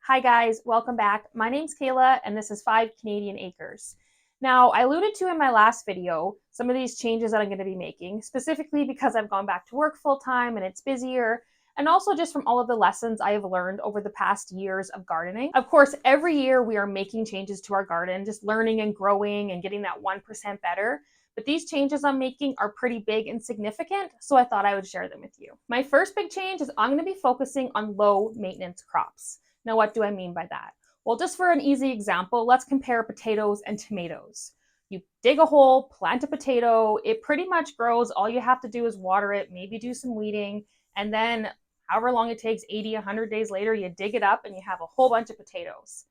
Hi guys, welcome back. My name's Kayla and this is 5 Canadian Acres. Now, I alluded to in my last video some of these changes that I'm going to be making, specifically because I've gone back to work full time and it's busier, and also just from all of the lessons I have learned over the past years of gardening. Of course, every year we are making changes to our garden, just learning and growing and getting that 1% better. But these changes I'm making are pretty big and significant, so I thought I would share them with you. My first big change is I'm going to be focusing on low maintenance crops. Now, what do I mean by that? Well, just for an easy example, let's compare potatoes and tomatoes. You dig a hole, plant a potato, it pretty much grows. All you have to do is water it, maybe do some weeding, and then however long it takes, 80, 100 days later, you dig it up and you have a whole bunch of potatoes.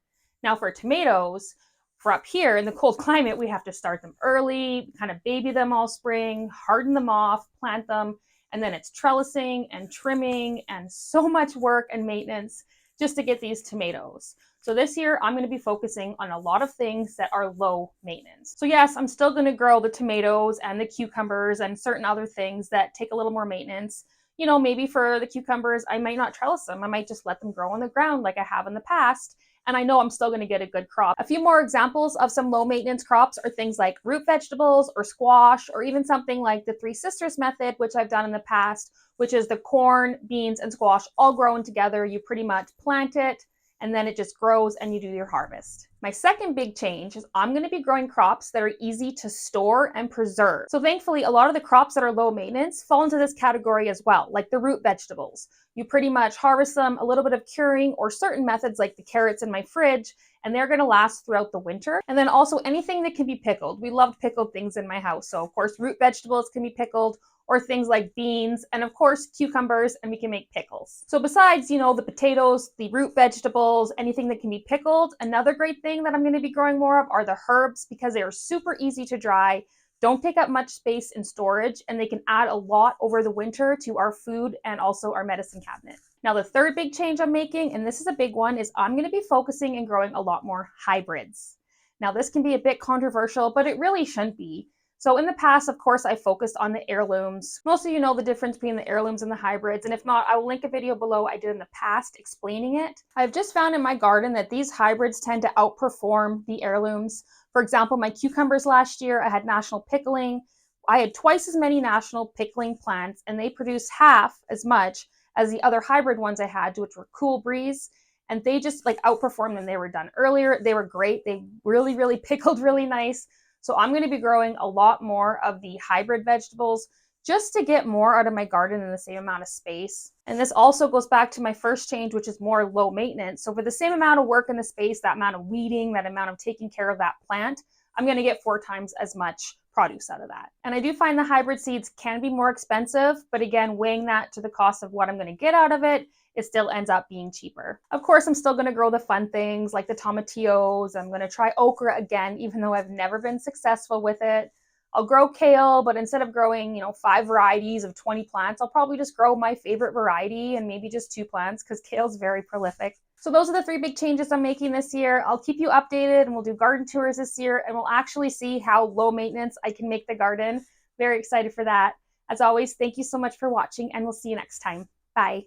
Now for tomatoes, for up here in the cold climate, we have to start them early, kind of baby them all spring, harden them off, plant them, and then it's trellising and trimming and so much work and maintenance just to get these tomatoes. So this year, I'm going to be focusing on a lot of things that are low maintenance. So yes, I'm still going to grow the tomatoes and the cucumbers and certain other things that take a little more maintenance. You know, maybe for the cucumbers, I might not trellis them. I might just let them grow on the ground like I have in the past. And I know I'm still going to get a good crop. A few more examples of some low maintenance crops are things like root vegetables or squash, or even something like the Three Sisters method, which I've done in the past, which is the corn, beans, and squash all growing together. You pretty much plant it and then it just grows and you do your harvest. My second big change is I'm going to be growing crops that are easy to store and preserve. So thankfully, a lot of the crops that are low maintenance fall into this category as well, like the root vegetables. You pretty much harvest them, a little bit of curing, or certain methods like the carrots in my fridge, and they're going to last throughout the winter. And then also anything that can be pickled. We love pickled things in my house. So of course, root vegetables can be pickled, or things like beans, and of course cucumbers, and we can make pickles. So besides, you know, the potatoes, the root vegetables, anything that can be pickled, another great thing that I'm going to be growing more of are the herbs, because they are super easy to dry, don't take up much space in storage, and they can add a lot over the winter to our food and also our medicine cabinet. Now, the third big change I'm making, and this is a big one, is I'm going to be focusing and growing a lot more hybrids. Now, this can be a bit controversial, but it really shouldn't be. So in the past, of course, I focused on the heirlooms. Most of you know the difference between the heirlooms and the hybrids, and if not, I will link a video below I did in the past explaining it. I've just found in my garden that these hybrids tend to outperform the heirlooms. For example, my cucumbers last year, I had National Pickling. I had twice as many National Pickling plants, and they produced half as much as the other hybrid ones I had, which were Cool Breeze. And they just like outperformed them. They were done earlier. They were great. They really pickled really nice. So I'm going to be growing a lot more of the hybrid vegetables just to get more out of my garden in the same amount of space. And this also goes back to my first change, which is more low maintenance. So for the same amount of work in the space, that amount of weeding, that amount of taking care of that plant, I'm going to get 4 times as much produce out of that. And I do find the hybrid seeds can be more expensive, but again, weighing that to the cost of what I'm going to get out of it, it still ends up being cheaper. Of course, I'm still going to grow the fun things like the tomatillos. I'm going to try okra again, even though I've never been successful with it. I'll grow kale, but instead of growing, 5 varieties of 20 plants, I'll probably just grow my favorite variety and maybe just 2 plants because kale's very prolific. So those are the 3 big changes I'm making this year. I'll keep you updated and we'll do garden tours this year and we'll actually see how low maintenance I can make the garden. Very excited for that. As always, thank you so much for watching and we'll see you next time. Bye.